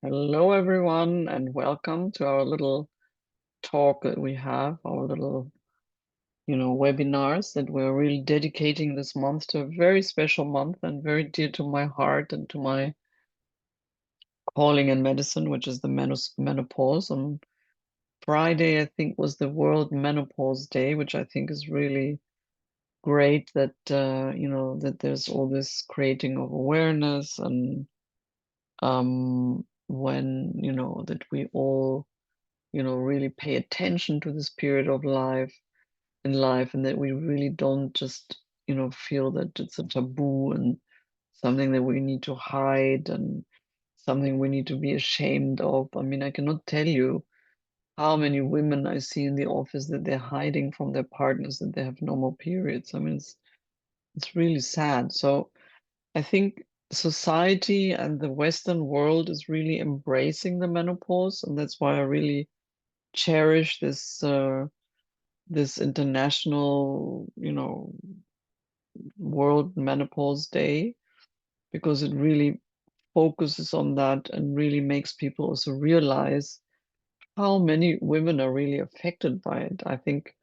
Hello, everyone, and welcome to our little talk that we have, our little, webinars that we're really dedicating this month to a very special month and very dear to my heart and to my calling in medicine, which is the menopause. On Friday, I think, was the World Menopause Day, which I think is really great that, that there's all this creating of awareness and when, that we all really pay attention to this period of life in life and that we really don't just, feel that it's a taboo and something that we need to hide and something we need to be ashamed of. I mean, I cannot tell you how many women I see in the office that they're hiding from their partners that they have normal periods. I mean, it's really sad. So I think society and the Western world is really embracing the menopause, and that's why I really cherish this international, World Menopause Day because it really focuses on that and really makes people also realize how many women are really affected by it. I think,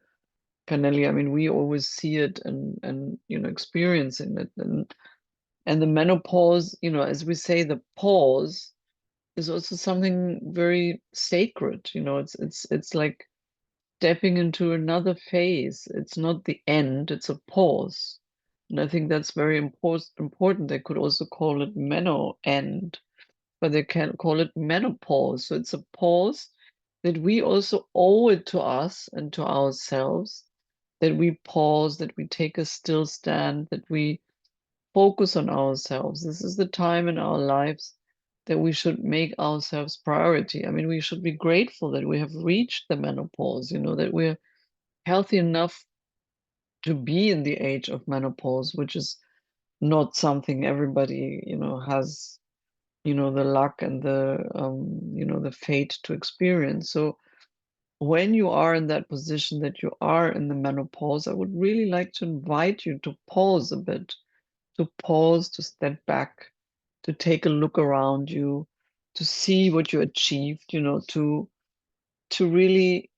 Canelli, I mean, we always see it and experiencing it and the menopause, as we say, the pause is also something very sacred. It's like stepping into another phase. It's not the end, it's a pause. And I think that's very important. They could also call it meno end, but they can call it menopause. So it's a pause that we also owe it to us and to ourselves, that we pause, that we take a still stand, that we focus on ourselves. This is the time in our lives that we should make ourselves priority. I mean, we should be grateful that we have reached the menopause, that we're healthy enough to be in the age of menopause, which is not something everybody, has, the luck and the fate to experience. So when you are in that position that you are in the menopause, I would really like to invite you to pause a bit, to pause, to step back, to take a look around you, to see what you achieved, to really,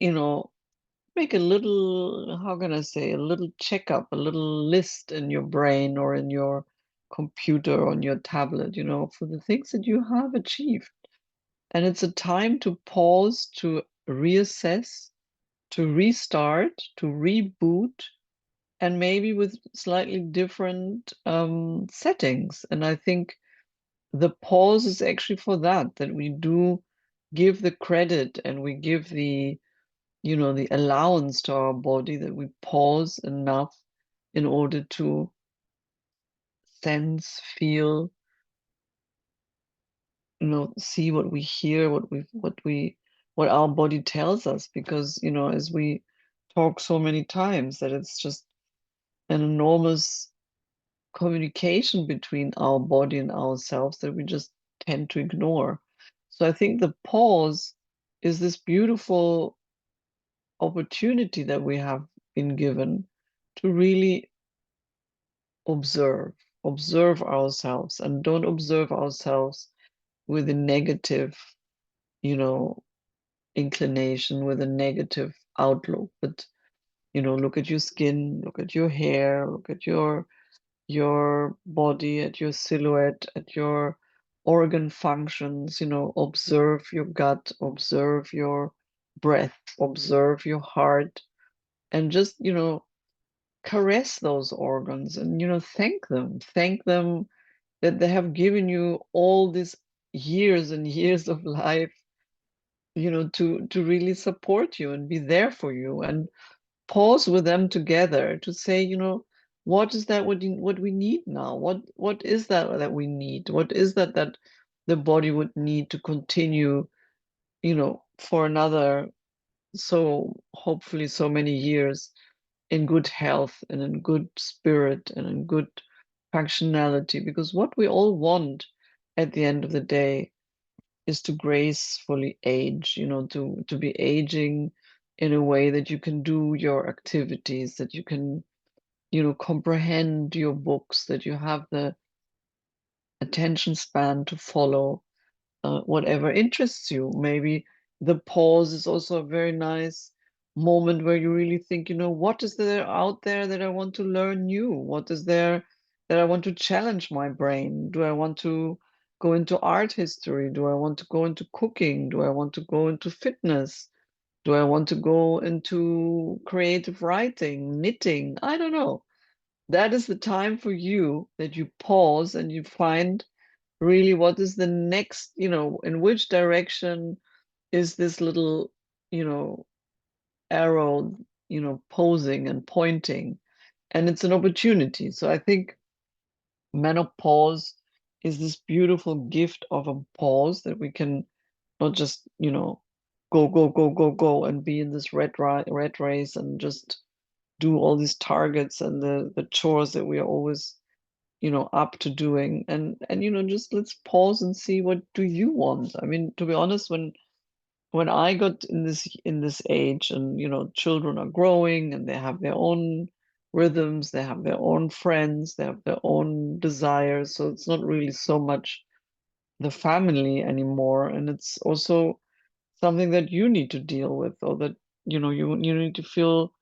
make a little, how can I say, a little checkup, a little list in your brain or in your computer on your tablet, for the things that you have achieved. And it's a time to pause, to reassess, to restart, to reboot, and maybe with slightly different settings. And I think the pause is actually for that we do give the credit and we give the allowance to our body, that we pause enough in order to sense, feel, see what we hear, what our body tells us. Because, as we talk so many times, that it's just an enormous communication between our body and ourselves that we just tend to ignore. So I think the pause is this beautiful opportunity that we have been given to really observe, observe ourselves, and don't observe ourselves with a negative, you know, inclination, with a negative outlook. But, look at your skin, look at your hair, look at your body, at your silhouette, at your organ functions, observe your gut, observe your breath, observe your heart, and just, caress those organs and, thank them that they have given you all these years and years of life, to really support you and be there for you, and pause with them together to say, what is that what we need now? What is that we need? What is that the body would need to continue, for another, so hopefully so many years in good health and in good spirit and in good functionality? Because what we all want at the end of the day is to gracefully age, to be aging in a way that you can do your activities, that you can, comprehend your books, that you have the attention span to follow whatever interests you. Maybe the pause is also a very nice moment where you really think, what is there out there that I want to learn new? What is there that I want to challenge my brain? Do I want to go into art history? Do I want to go into cooking? Do I want to go into fitness? Do I want to go into creative writing, knitting? I don't know. That is the time for you that you pause and you find really what is the next, in which direction is this little, you know, arrow, posing and pointing. And it's an opportunity. So I think menopause is this beautiful gift of a pause that we can not just, go, go, go, go, go and be in this red race and just do all these targets and the chores that we are always, up to doing. And just let's pause and see, what do you want? I mean, to be honest, when I got in this age, and children are growing and they have their own rhythms, they have their own friends, they have their own desires. So it's not really so much the family anymore. And it's also something that you need to deal with, or that you need to feel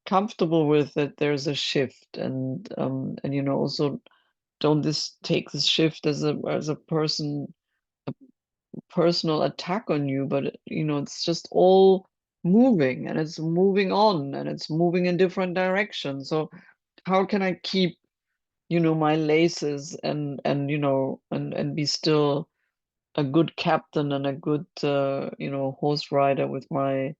comfortable with, that there's a shift. And also, don't take this shift as a personal attack on you, but it's just all moving, and it's moving on, and it's moving in different directions. So how can I keep my laces, and be still a good captain and a good horse rider with my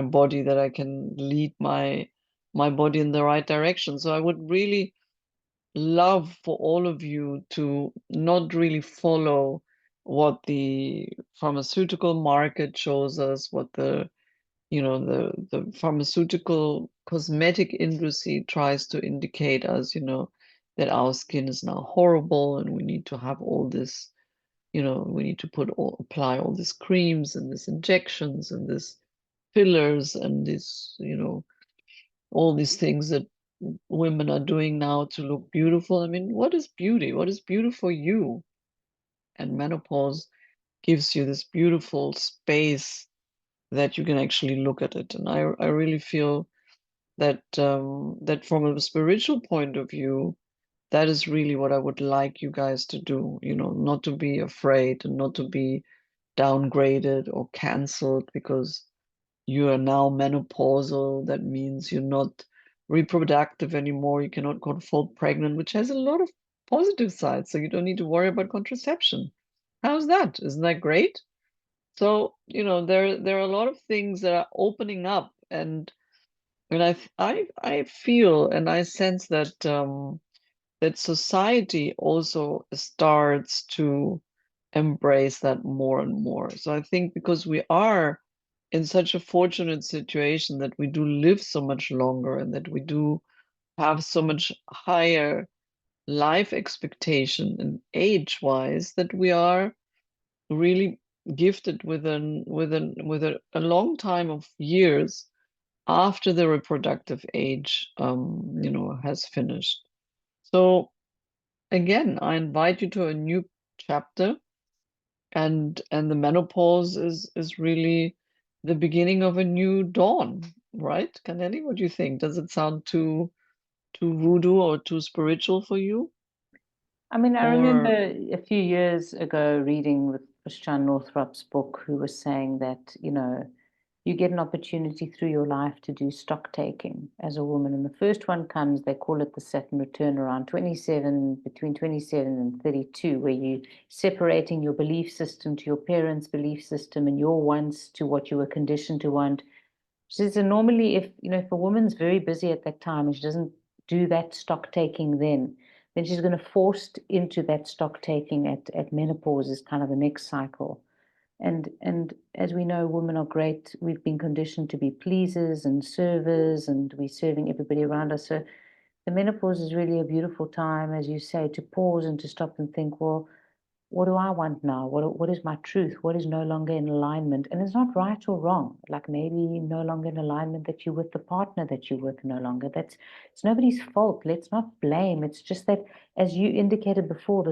body, that I can lead my body in the right direction. So I would really love for all of you to not really follow what the pharmaceutical market shows us, what the pharmaceutical cosmetic industry tries to indicate us, that our skin is now horrible and we need to have all this, we need to apply all these creams and these injections and this fillers and this, all these things that women are doing now to look beautiful. I mean, what is beauty? What is beauty for you? And menopause gives you this beautiful space that you can actually look at it. And I really feel that from a spiritual point of view, that is really what I would like you guys to do, not to be afraid and not to be downgraded or canceled because you are now menopausal. That means you're not reproductive anymore. You cannot fall pregnant, which has a lot of positive sides. So you don't need to worry about contraception. How's that? Isn't that great? So, there are a lot of things that are opening up, and I feel and I sense that society also starts to embrace that more and more. So I think because we are in such a fortunate situation that we do live so much longer and that we do have so much higher life expectation and age-wise, that we are really gifted with a long time of years after the reproductive age has finished. So again, I invite you to a new chapter, and the menopause is really the beginning of a new dawn, right? Kaneli, what do you think? Does it sound too voodoo or too spiritual for you? I mean, I remember Or a few years ago reading with Christian Northrop's book, who was saying that, you get an opportunity through your life to do stock taking as a woman. And the first one comes, they call it the Saturn return around 27, between 27 and 32, where you separating your belief system to your parents' belief system and your wants to what you were conditioned to want. She says, and normally if a woman's very busy at that time and she doesn't do that stock taking then she's going to forced into that stock taking at menopause is kind of the next cycle. And as we know, women are great. We've been conditioned to be pleasers and servers, and we're serving everybody around us. So the menopause is really a beautiful time, as you say, to pause and to stop and think, well, what do I want now? What is my truth? What is no longer in alignment? And it's not right or wrong. Like maybe no longer in alignment that you're with the partner that you're with no longer. It's nobody's fault. Let's not blame. It's just that, as you indicated before,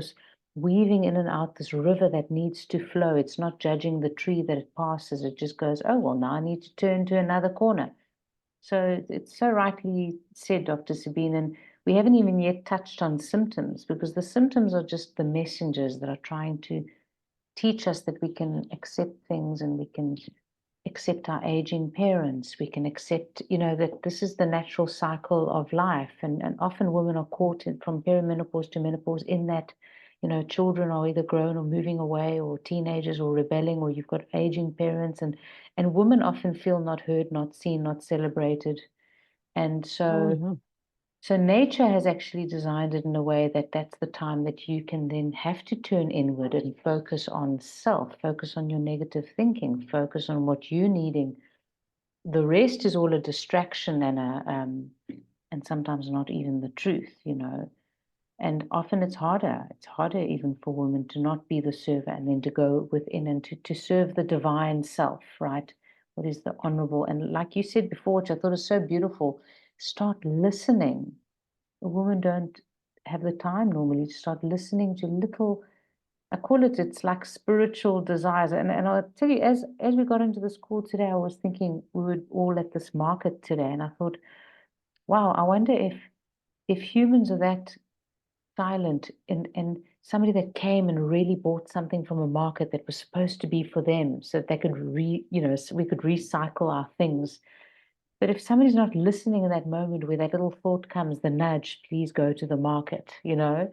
weaving in and out this river that needs to flow. It's not judging the tree that it passes. It just goes, oh, well, now I need to turn to another corner. So it's so rightly said, Dr. Sabine, and we haven't even yet touched on symptoms, because the symptoms are just the messengers that are trying to teach us that we can accept things, and we can accept our aging parents. We can accept, that this is the natural cycle of life. And often women are caught from perimenopause to menopause in that, children are either grown or moving away, or teenagers, or rebelling, or you've got aging parents. And women often feel not heard, not seen, not celebrated. And Oh, so yeah. so nature has actually designed it in a way that that's the time that you can then have to turn inward and focus on self, focus on your negative thinking, focus on what you're needing. The rest is all a distraction and sometimes not even the truth. And often it's harder. It's harder even for women to not be the server, and then to go within and to serve the divine self, right? What is the honorable? And like you said before, which I thought was so beautiful, start listening. A women don't have the time normally to start listening to little, I call it, it's like spiritual desires. And I'll tell you, as we got into this call today, I was thinking we were all at this market today, and I thought, wow, I wonder if humans are that silent, and somebody that came and really bought something from a market that was supposed to be for them, so that they could so we could recycle our things. But if somebody's not listening in that moment where that little thought comes, the nudge, please go to the market, then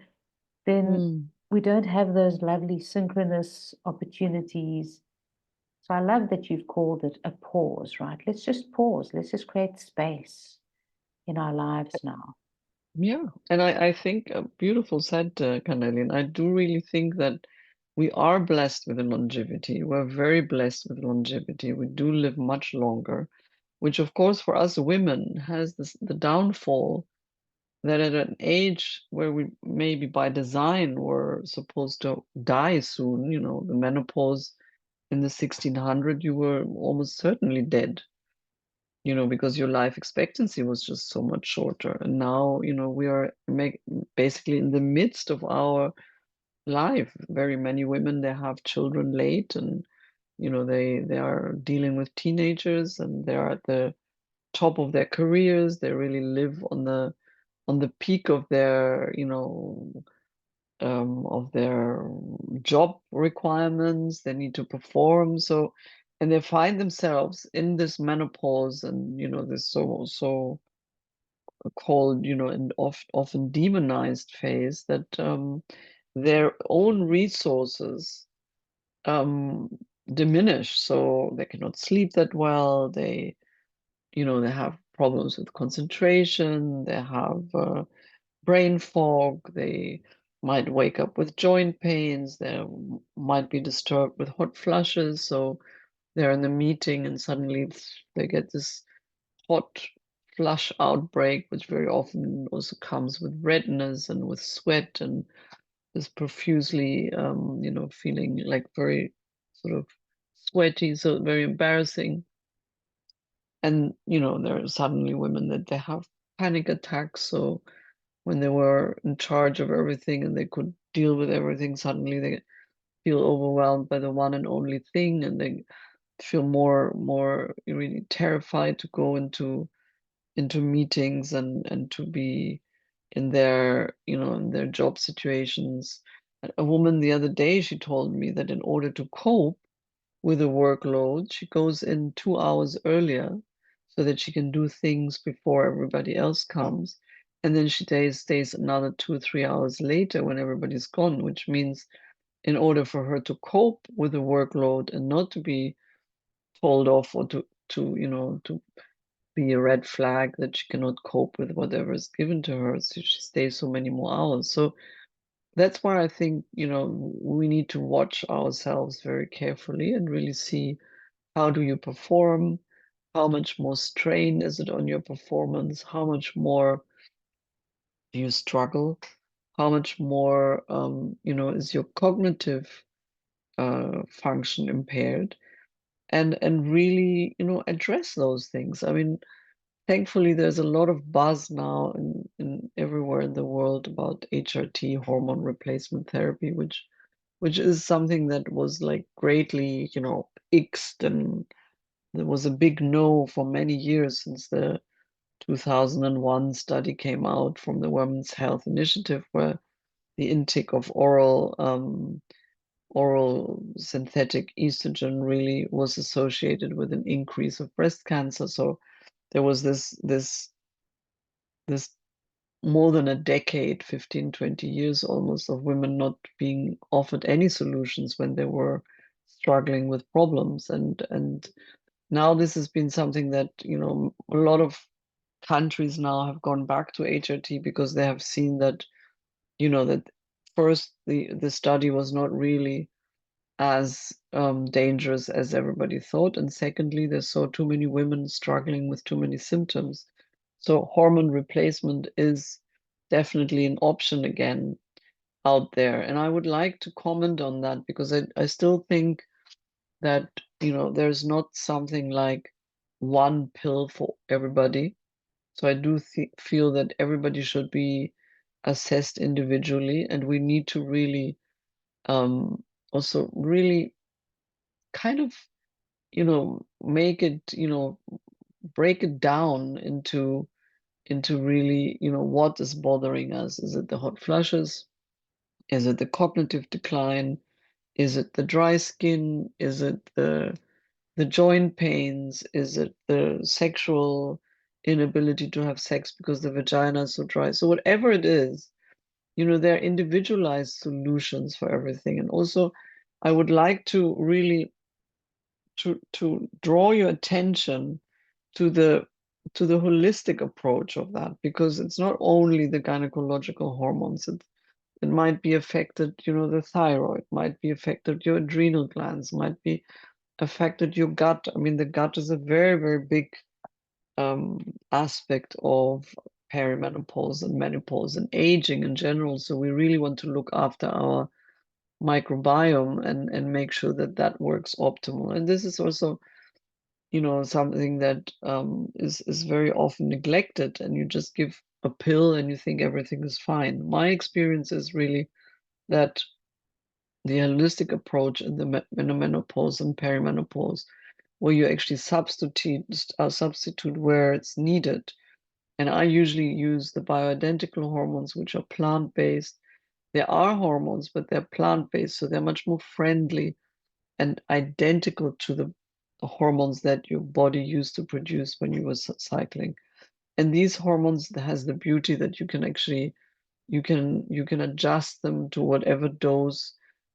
Mm. we don't have those lovely synchronous opportunities. So I love that you've called it a pause, right? Let's just pause. Let's just create space in our lives now. Yeah, and I think beautiful said, Cornelian. I do really think that we are blessed with the longevity. We're very blessed with longevity. We do live much longer, which of course for us women has the downfall that at an age where we maybe by design were supposed to die soon, the menopause in the 1600, you were almost certainly dead, because your life expectancy was just so much shorter. And now, we are basically in the midst of our life. Very many women, they have children late, and they are dealing with teenagers, and they're at the top of their careers. They really live on the peak of their job requirements. They need to perform. So, and they find themselves in this menopause, and this so called, and often demonized phase, that their own resources um, diminish. So they cannot sleep that well. They have problems with concentration. They have brain fog. They might wake up with joint pains. They might be disturbed with hot flushes. So they're in the meeting and suddenly they get this hot flush outbreak, which very often also comes with redness and with sweat, and is profusely, feeling like very sort of sweaty, so very embarrassing. And, there are suddenly women that they have panic attacks. So when they were in charge of everything and they could deal with everything, suddenly they feel overwhelmed by the one and only thing, and they feel more really terrified to go into meetings and to be in their job situations. A woman the other day, she told me that in order to cope with the workload, she goes in 2 hours earlier so that she can do things before everybody else comes. And then she stays another 2 or 3 hours later when everybody's gone, which means in order for her to cope with the workload and not to be told off, or to be a red flag that she cannot cope with whatever is given to her, so she stays so many more hours. So that's why I think, we need to watch ourselves very carefully and really see, how do you perform? How much more strain is it on your performance? How much more do you struggle? How much more, is your cognitive function impaired? And really, address those things. I mean, thankfully there's a lot of buzz now in everywhere in the world about HRT, hormone replacement therapy, which is something that was like greatly, ixed, and there was a big no for many years since the 2001 study came out from the Women's Health Initiative, where the intake of oral synthetic estrogen really was associated with an increase of breast cancer. So there was this more than a decade, 15, 20 years almost, of women not being offered any solutions when they were struggling with problems. And now this has been something that, a lot of countries now have gone back to HRT because they have seen that, that first the study was not really as dangerous as everybody thought, and secondly, they saw too many women struggling with too many symptoms. So hormone replacement is definitely an option again out there. And I would like to comment on that because I still think that, there's not something like one pill for everybody. So I do feel that everybody should be assessed individually, and we need to really also really kind of, make it, break it down into really, what is bothering us. Is it the hot flushes? Is it the cognitive decline? Is it the dry skin? Is it the joint pains? Is it the sexual inability to have sex because the vagina is so dry? So whatever it is, there are individualized solutions for everything. And also, I would like to really to draw your attention to the holistic approach of that, because it's not only the gynecological hormones. It might be affected, the thyroid, might be affected your adrenal glands, might be affected your gut. I mean, the gut is a very, very big aspect of perimenopause and menopause and aging in general. So we really want to look after our microbiome and make sure that that works optimal. And this is also, something that is very often neglected, and you just give a pill and you think everything is fine. My experience is really that the holistic approach in the menopause and perimenopause, where you actually substitute where it's needed. And I usually use the bioidentical hormones, which are plant-based. There are hormones, but they're plant-based, so they're much more friendly and identical to the hormones that your body used to produce when you were cycling. And these hormones has the beauty that you can actually you can adjust them to whatever dose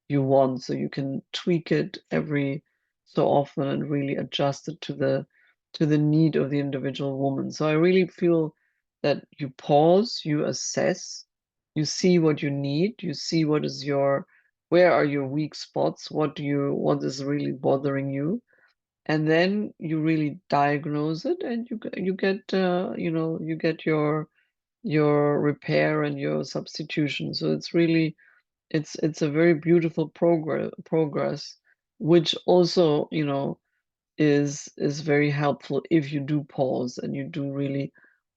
you want. So you can tweak it every so often and really adjust it to the need of the individual woman. So I really feel that you pause, you assess, you see what you need, you see where are your weak spots, what is really bothering you, and then you really diagnose it, and you get your repair and your substitution. So it's a very beautiful progress, which also, is very helpful if you do pause and you do really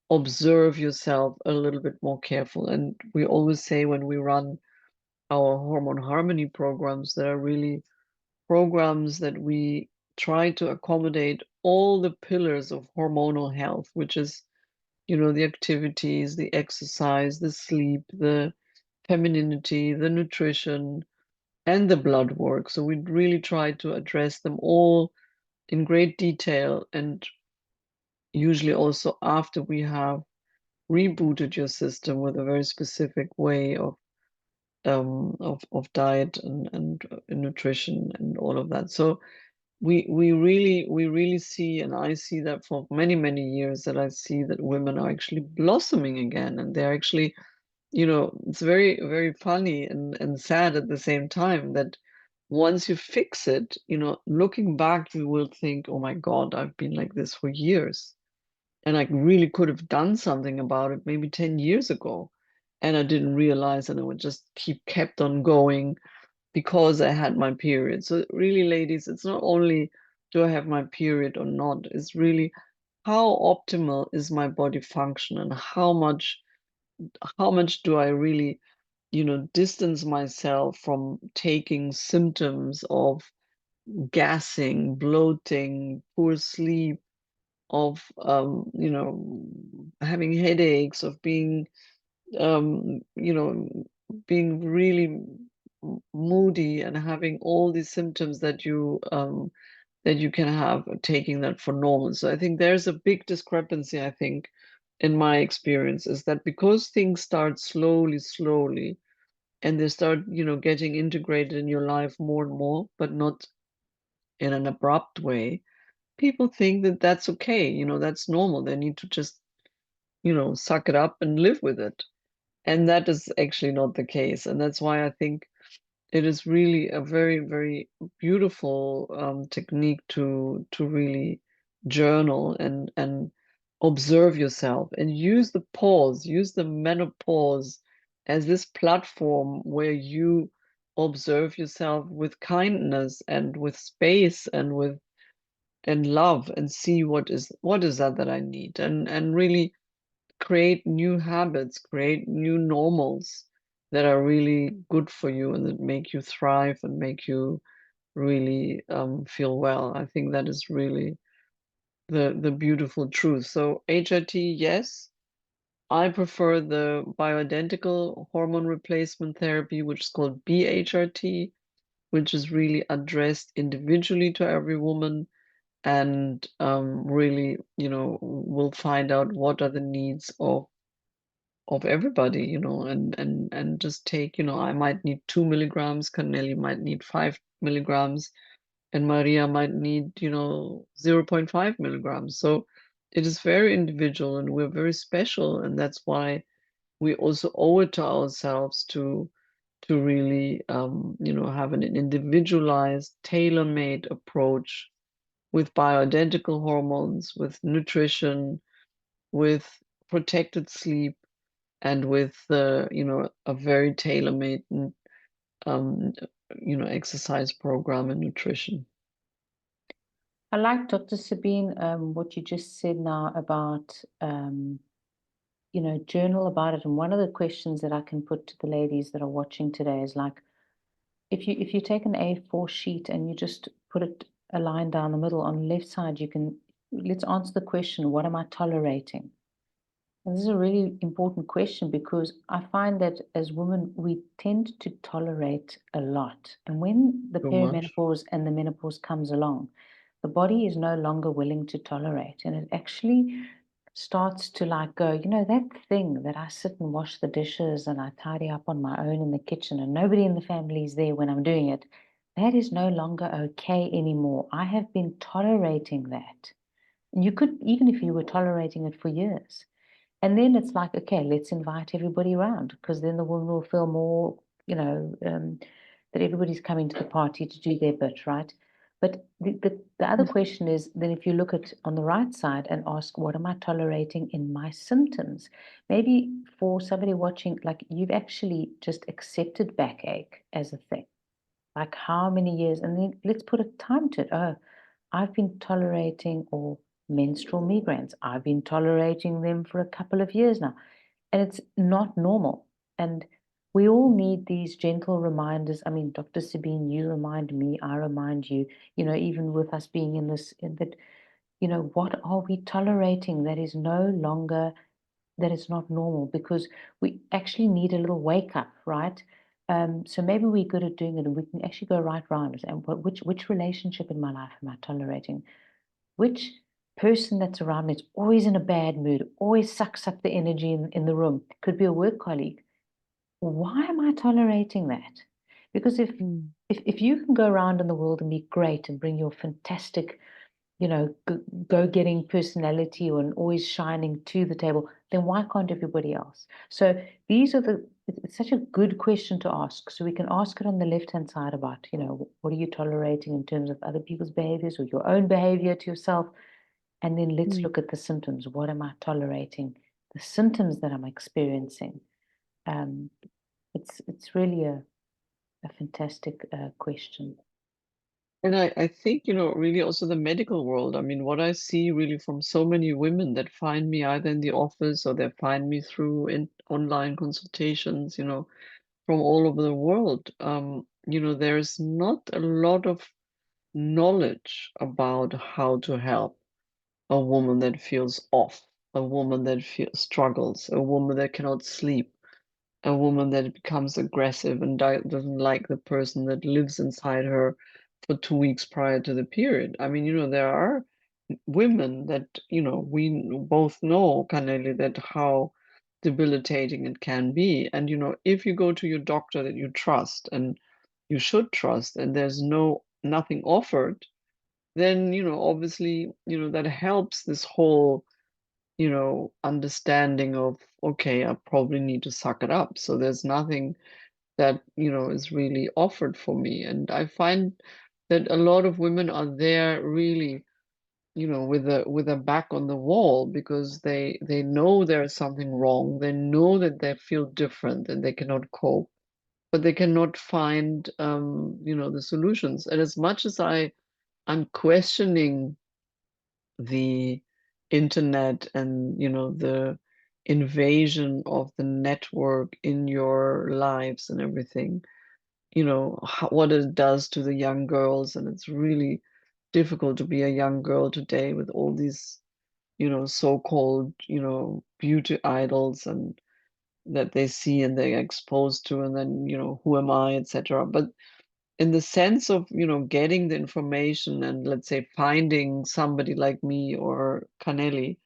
observe yourself a little bit more careful. And we always say when we run our Hormone Harmony programs, there are really programs that we try to accommodate all the pillars of hormonal health, which is, the activities, the exercise, the sleep, the femininity, the nutrition, and the blood work. So we really try to address them all in great detail, and usually also after we have rebooted your system with a very specific way of diet and nutrition and all of that. So we really see, and I see that for many, many years, that I see that women are actually blossoming again, and they're actually, it's very, very funny and sad at the same time that once you fix it, looking back, you will think, oh my God, I've been like this for years. And I really could have done something about it maybe 10 years ago. And I didn't realize, and I would just kept on going because I had my period. So really, ladies, it's not only do I have my period or not, it's really how optimal is my body function, and how much do I really, distance myself from taking symptoms of gassing, bloating, poor sleep, of having headaches, of being um, you know, being really moody, and having all these symptoms that you can have taking that for normal. So I think there's a big discrepancy, I think, in my experience, is that because things start slowly, and they start, getting integrated in your life more and more, but not in an abrupt way, people think that that's okay, that's normal. They need to just, suck it up and live with it. And that is actually not the case. And that's why I think it is really a very, very beautiful technique to really journal and observe yourself, and use the pause, use the menopause as this platform where you observe yourself with kindness and with space and with and love, and see what is that I need, and really create new habits, create new normals that are really good for you and that make you thrive and make you really feel well. I think that is really the beautiful truth. So HRT, yes, I prefer the bioidentical hormone replacement therapy, which is called BHRT, which is really addressed individually to every woman, and really, will find out what are the needs of everybody, and just take, I might need 2 milligrams, Cornelia might need 5 milligrams, and Maria might need, 0.5 milligrams. So it is very individual, and we're very special, and that's why we also owe it to ourselves to really, have an individualized, tailor-made approach with bioidentical hormones, with nutrition, with protected sleep, and with a very tailor-made um, exercise program and nutrition. I like, Dr. Sabine, what you just said now about, journal about it. And one of the questions that I can put to the ladies that are watching today is like, if you take an A4 sheet and you just put it a line down the middle, on the left side, let's answer the question, what am I tolerating? And this is a really important question, because I find that as women, we tend to tolerate a lot. And when the So much. perimenopause and the menopause comes along, the body is no longer willing to tolerate. And it actually starts to like go, that thing that I sit and wash the dishes and I tidy up on my own in the kitchen and nobody in the family is there when I'm doing it, that is no longer okay anymore. I have been tolerating that. And you could, even if you were tolerating it for years. And then it's like, okay, let's invite everybody around, because then the woman will feel more, that everybody's coming to the party to do their bit, right? But the other question is, then if you look at on the right side and ask, what am I tolerating in my symptoms? Maybe for somebody watching, like you've actually just accepted backache as a thing. Like how many years? And then let's put a time to it. Oh, I've been tolerating, or menstrual migraines, I've been tolerating them for a couple of years now, and it's not normal. And we all need these gentle reminders. I mean, Dr. Sabine, you remind me, I remind you, even with us being in this, that, what are we tolerating that is no longer, that is not normal? Because we actually need a little wake up, right? So maybe we're good at doing it, and we can actually go right round and which relationship in my life am I tolerating? Which person that's around me is always in a bad mood, always sucks up the energy in the room? Could be a work colleague. Why am I tolerating that? Because if you can go around in the world and be great and bring your fantastic, go-getting personality or and always shining to the table, then why can't everybody else? So it's such a good question to ask. So we can ask it on the left-hand side about, what are you tolerating in terms of other people's behaviors or your own behavior to yourself? And then let's look at the symptoms. What am I tolerating? The symptoms that I'm experiencing. It's really a fantastic question. And I think, really also the medical world. I mean, what I see really from so many women that find me either in the office or they find me through in online consultations, from all over the world. There's not a lot of knowledge about how to help a woman that feels off, a woman that feels struggles, a woman that cannot sleep, a woman that becomes aggressive and doesn't like the person that lives inside her for 2 weeks prior to the period. I mean, there are women that, we both know, Kaneli, that how debilitating it can be. And, if you go to your doctor that you trust and you should trust, and there's nothing offered, then, obviously, that helps this whole understanding of, okay, I probably need to suck it up. So there's nothing that, is really offered for me. And I find that a lot of women are there really, with a back on the wall because they know there's something wrong. They know that they feel different and they cannot cope, but they cannot find, the solutions. And as much as I'm questioning the internet and the invasion of the network in your lives and everything, what it does to the young girls. And it's really difficult to be a young girl today with all these so-called beauty idols and that they see and they're exposed to, and then who am I, etc. But in the sense of getting the information and, let's say, finding somebody like me or Canelli,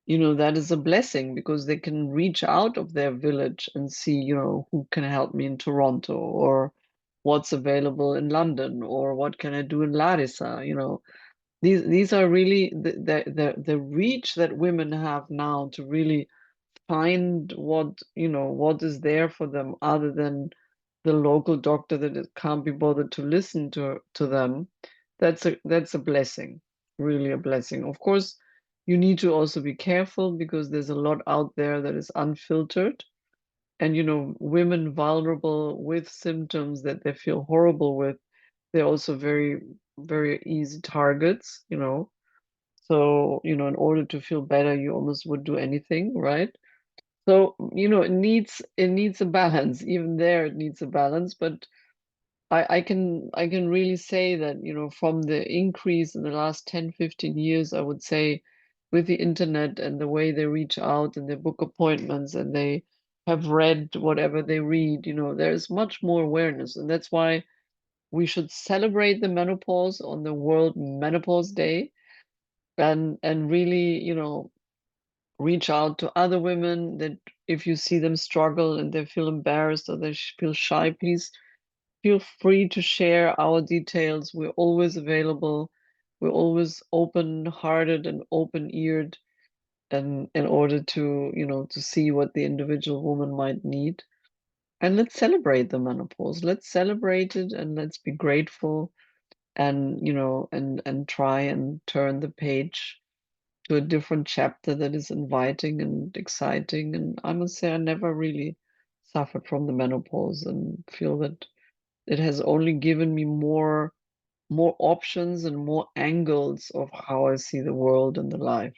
that is a blessing because they can reach out of their village and see who can help me in Toronto, or what's available in London, or what can I do in Larissa. These are really the reach that women have now to really find what is there for them other than the local doctor that can't be bothered to listen to them. That's a blessing, really a blessing. Of course, you need to also be careful because there's a lot out there that is unfiltered, and women vulnerable with symptoms that they feel horrible with, they're also very, very easy targets. So in order to feel better, you almost would do anything, right? So, it needs a balance. Even there, it needs a balance. But I can really say that, from the increase in the last 10, 15 years, I would say, with the internet and the way they reach out and they book appointments and they have read whatever they read, there's much more awareness. And that's why we should celebrate the menopause on the World Menopause Day, and really, reach out to other women that if you see them struggle and they feel embarrassed or they feel shy, please feel free to share our details. We're always available. We're always open-hearted and open-eared, and in order to, to see what the individual woman might need. And let's celebrate the menopause. Let's celebrate it and let's be grateful, and and try and turn the page to a different chapter that is inviting and exciting. And I must say, I never really suffered from the menopause and feel that it has only given me more options and more angles of how I see the world and the life.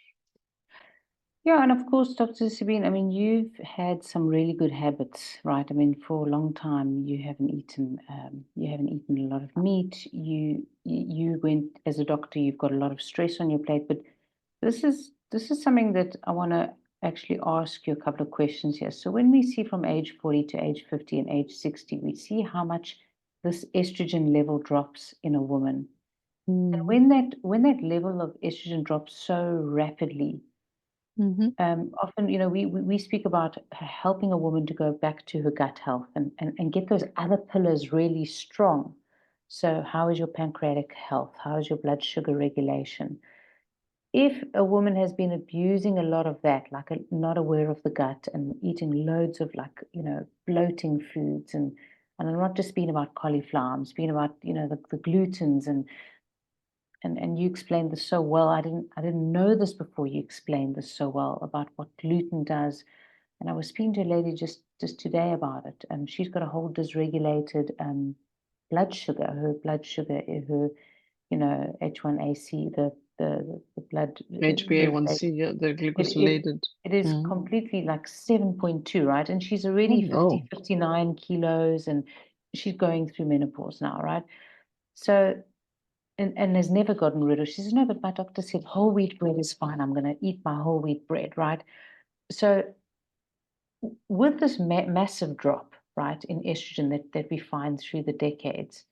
Yeah, and of course, Dr. Sabine, I mean, you've had some really good habits, right? I mean, for a long time, you haven't eaten a lot of meat. You went as a doctor, you've got a lot of stress on your plate. But this is something that I want to actually ask you a couple of questions here. So when we see from age 40 to age 50 and age 60, we see how much this estrogen level drops in a woman. And Mm. when that level of estrogen drops so rapidly, Mhm. often, we speak about helping a woman to go back to her gut health and get those other pillars really strong. So, how is your pancreatic health? How is your blood sugar regulation? If a woman has been abusing a lot of that, like not aware of the gut and eating loads of like, bloating foods, and I'm not just speaking about cauliflower, I'm speaking about, the glutens and you explained this so well. I didn't know this before you explained this so well about what gluten does. And I was speaking to a lady just today about it. She's got a whole dysregulated blood sugar. Her blood sugar, her you know, H1AC, the blood HbA1c, yeah, the glycosylated. it is completely like 7.2, right? And she's already 59 kilos, and she's going through menopause now, right? So, and has never gotten rid of. She says, no, but my doctor said whole wheat bread is fine. I'm going to eat my whole wheat bread, right? So with this massive drop, right, in estrogen that we find through the decades,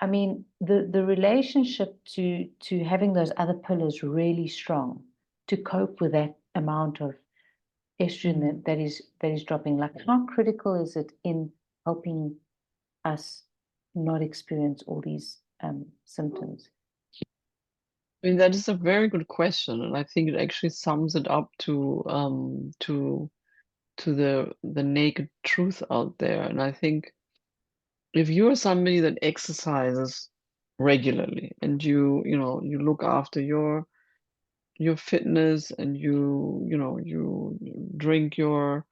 I mean, the relationship to having those other pillars really strong to cope with that amount of estrogen that is dropping, like how critical is it in helping us not experience all these symptoms? I mean, that is a very good question, and I think it actually sums it up to the naked truth out there. And I think if you're somebody that exercises regularly and you look after your fitness, and you drink your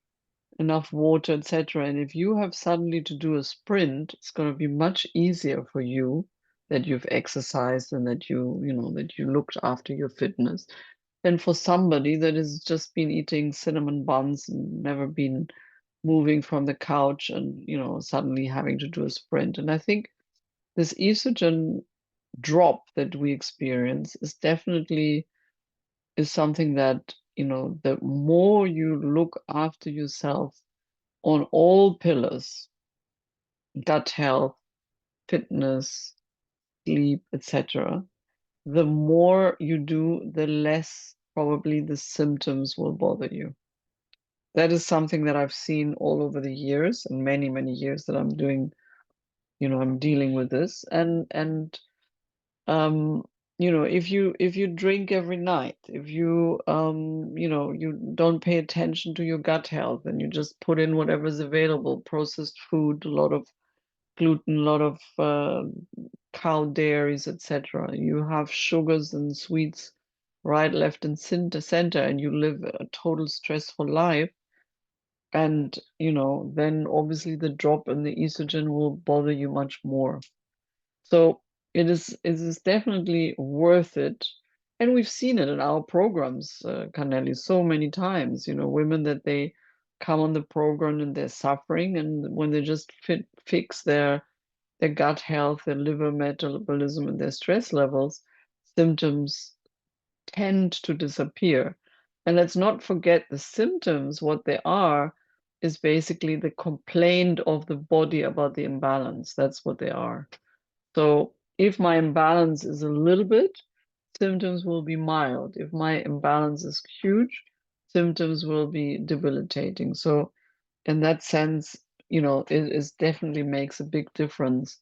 enough water, etc. And if you have suddenly to do a sprint, it's going to be much easier for you that you've exercised and that you looked after your fitness than for somebody that has just been eating cinnamon buns and never been moving from the couch, and suddenly having to do a sprint. And I think this estrogen drop that we experience is something that, the more you look after yourself on all pillars, gut health, fitness, sleep, etc., the more you do, the less probably the symptoms will bother you. That is something that I've seen all over the years, and many, many years that I'm doing, I'm dealing with this. And um, if you drink every night, if you don't pay attention to your gut health, and you just put in whatever's available, processed food, a lot of gluten, a lot of cow dairies, etc. You have sugars and sweets right, left, and center, and you live a total stressful life. And then obviously the drop in the estrogen will bother you much more. So it is definitely worth it. And we've seen it in our programs, Kaneli, so many times, women that they come on the program and they're suffering, and when they just fix their gut health, their liver metabolism, and their stress levels, symptoms tend to disappear. And let's not forget the symptoms, what they are, is basically the complaint of the body about the imbalance. That's what they are. So if my imbalance is a little bit, symptoms will be mild. If my imbalance is huge, symptoms will be debilitating. So in that sense, it is definitely makes a big difference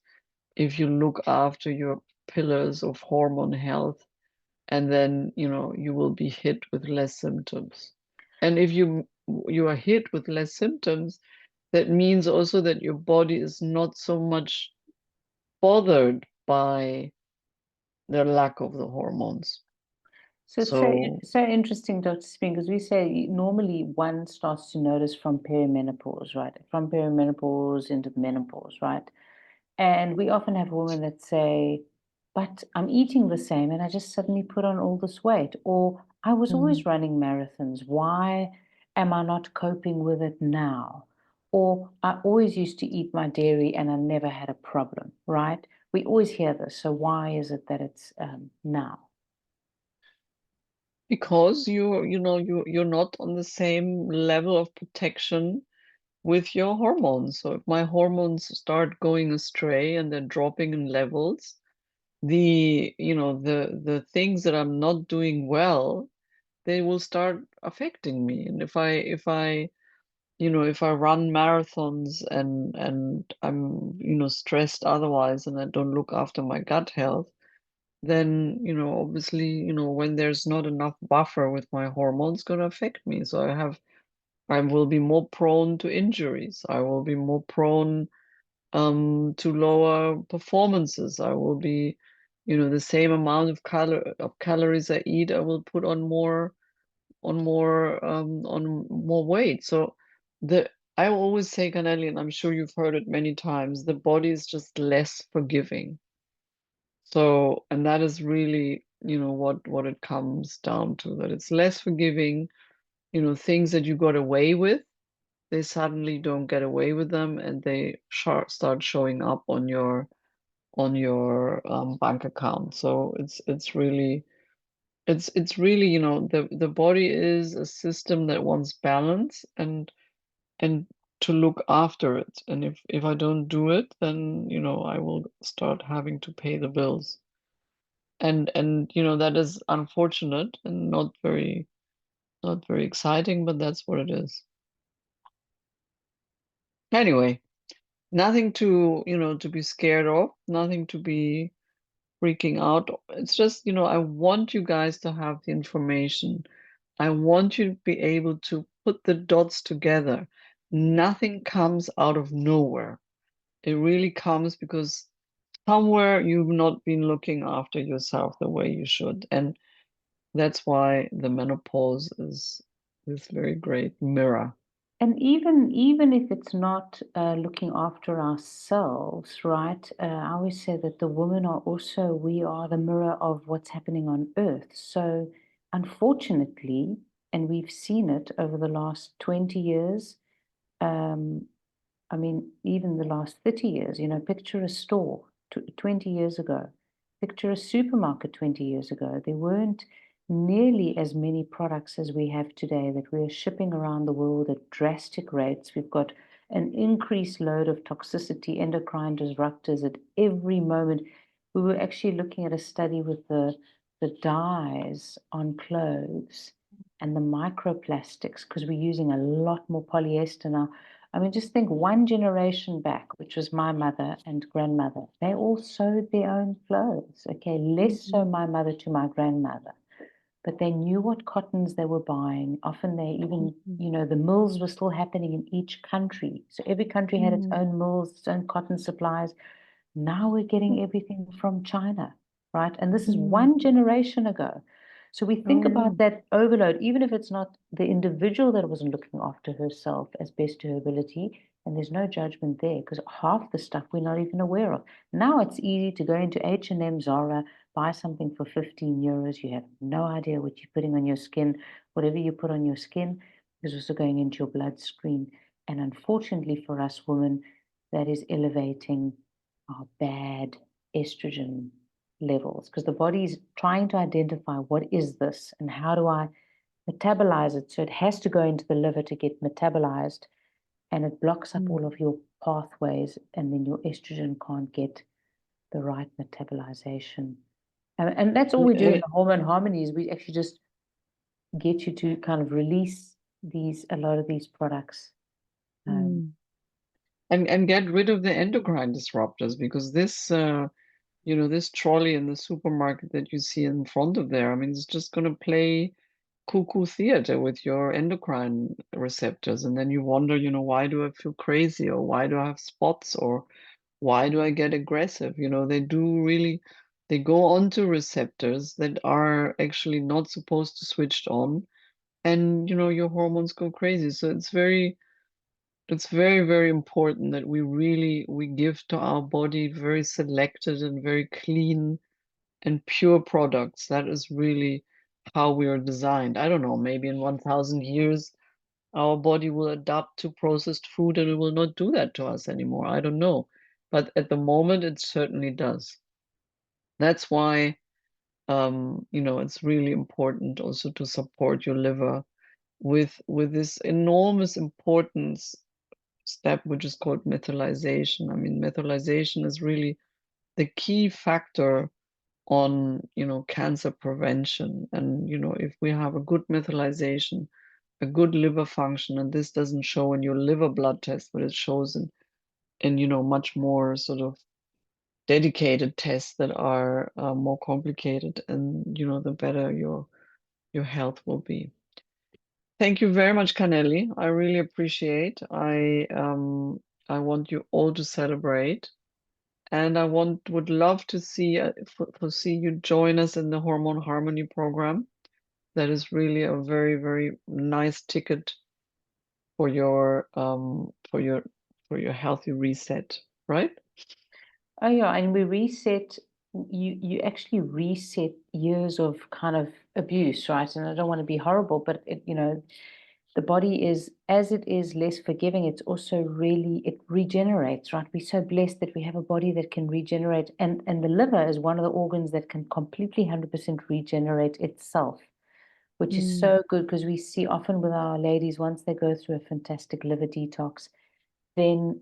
if you look after your pillars of hormone health, and then you will be hit with less symptoms. And if you are hit with less symptoms, that means also that your body is not so much bothered by the lack of the hormones. So it's So so interesting, Dr. Sabine, because we say normally one starts to notice from perimenopause, right? From perimenopause into the menopause, right? And we often have women that say, but I'm eating the same and I just suddenly put on all this weight. Or I was always running marathons. Why am I not coping with it now? Or I always used to eat my dairy and I never had a problem, right? We always hear this. So why is it that it's now? because you're not on the same level of protection with your hormones. So if my hormones start going astray and they're dropping in levels, the things that I'm not doing well, they will start affecting me. And if I run marathons, and I'm stressed otherwise, and I don't look after my gut health, then obviously when there's not enough buffer with my hormones, going to affect me. So I will be more prone to injuries. I will be more prone to lower performances. I will be, the same amount of calories I eat, I will put on more weight. So the I always say, Ganelli, and I'm sure you've heard it many times, the body is just less forgiving. So, and that is really, what it comes down to, that it's less forgiving, things that you got away with, they suddenly don't get away with them, and they start showing up on your bank account. So it's really, the body is a system that wants balance and to look after it. And if I don't do it, then I will start having to pay the bills. And that is unfortunate and not very exciting, but that's what it is. Anyway, nothing to be scared of, nothing to be freaking out. It's just, I want you guys to have the information. I want you to be able to put the dots together. Nothing comes out of nowhere. It really comes because somewhere you've not been looking after yourself the way you should. And that's why the menopause is this very great mirror. And even if it's not looking after ourselves, right? I always say that the women are also, we are the mirror of what's happening on Earth. So unfortunately, and we've seen it over the last 20 years, um, I mean, even the last 30 years, picture a store 20 years ago, picture a supermarket 20 years ago. There weren't nearly as many products as we have today that we're shipping around the world at drastic rates. We've got an increased load of toxicity, endocrine disruptors at every moment. We were actually looking at a study with the dyes on clothes and the microplastics, because we're using a lot more polyester now. I mean, just think one generation back, which was my mother and grandmother, they all sewed their own clothes. Okay, less so my mother to my grandmother, but they knew what cottons they were buying. Often they even, the mills were still happening in each country. So every country had its own mills, its own cotton supplies. Now we're getting everything from China, right? And this is one generation ago. So we think Oh, yeah. about that overload, even if it's not the individual that wasn't looking after herself as best to her ability, and there's no judgment there because half the stuff we're not even aware of. Now it's easy to go into H&M, Zara, buy something for 15 euros. You have no idea what you're putting on your skin. Whatever you put on your skin is also going into your bloodstream. And unfortunately for us women, that is elevating our bad estrogen levels, because the body is trying to identify what is this and how do I metabolize it. So it has to go into the liver to get metabolized, and it blocks up all of your pathways, and then your estrogen can't get the right metabolization. And that's all we do in the Hormone Harmonies. We actually just get you to kind of release a lot of these products. And get rid of the endocrine disruptors, because this trolley in the supermarket that you see in front of there, I mean, it's just going to play cuckoo theater with your endocrine receptors. And then you wonder, why do I feel crazy, or why do I have spots, or why do I get aggressive? They go onto receptors that are actually not supposed to switch on, and your hormones go crazy. So it's very, very important that we give to our body very selected and very clean and pure products. That is really how we are designed. I don't know, maybe in 1,000 years, our body will adapt to processed food and it will not do that to us anymore. I don't know. But at the moment, it certainly does. That's why, it's really important also to support your liver with this enormous importance step, which is called methylation. I mean, methylation is really the key factor on, cancer prevention. And, if we have a good methylation, a good liver function, and this doesn't show in your liver blood test, but it shows in much more sort of dedicated tests that are more complicated, and, the better your health will be. Thank you very much, Kaneli. I really appreciate. I want you all to celebrate, and would love to see you join us in the Hormone Harmony program. That is really a very, very nice ticket for your healthy reset, right? Oh yeah, and we reset you actually reset years of kind of abuse, right? And I don't want to be horrible, but the body is, as it is less forgiving, it's also really, it regenerates, right? We're so blessed that we have a body that can regenerate, and the liver is one of the organs that can completely 100% regenerate itself, which is so good, because we see often with our ladies, once they go through a fantastic liver detox, then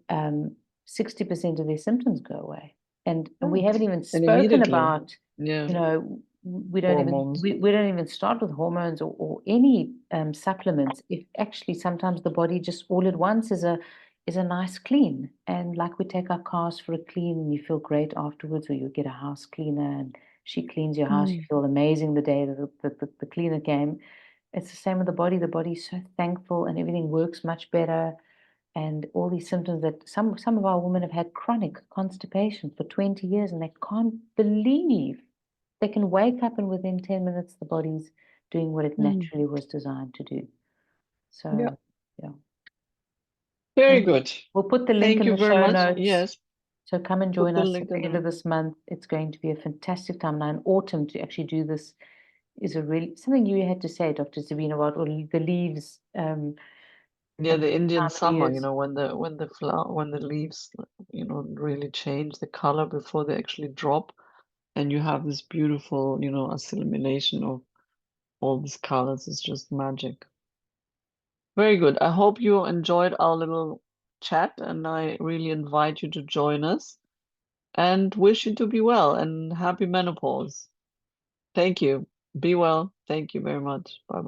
60% of their symptoms go away. And we haven't even And spoken immediately, about, yeah, we hormones. don't even start with hormones or any supplements. If actually sometimes the body just all at once is a nice clean. And like we take our cars for a clean and you feel great afterwards, or you get a house cleaner and she cleans your house, you feel amazing the day that the cleaner came. It's the same with the body. The body's so thankful and everything works much better. And all these symptoms that some of our women have had chronic constipation for 20 years, and they can't believe they can wake up and within 10 minutes the body's doing what it naturally was designed to do. Yeah, So yeah. very And good. we'll put the link Thank in you the very show much. notes. Yes, So come and put join the us at link the in end of the, this month. It's going to be a fantastic time. Now in autumn to actually do this is a really something you had to say, Dr. Sabine, about all the leaves yeah, at the this Indian time of the summer, years. when the leaves, really change the color before they actually drop, and you have this beautiful, assimilation of all these colors. It's just magic. Very good. I hope you enjoyed our little chat, and I really invite you to join us and wish you to be well and happy menopause. Thank you. Be well. Thank you very much. Bye.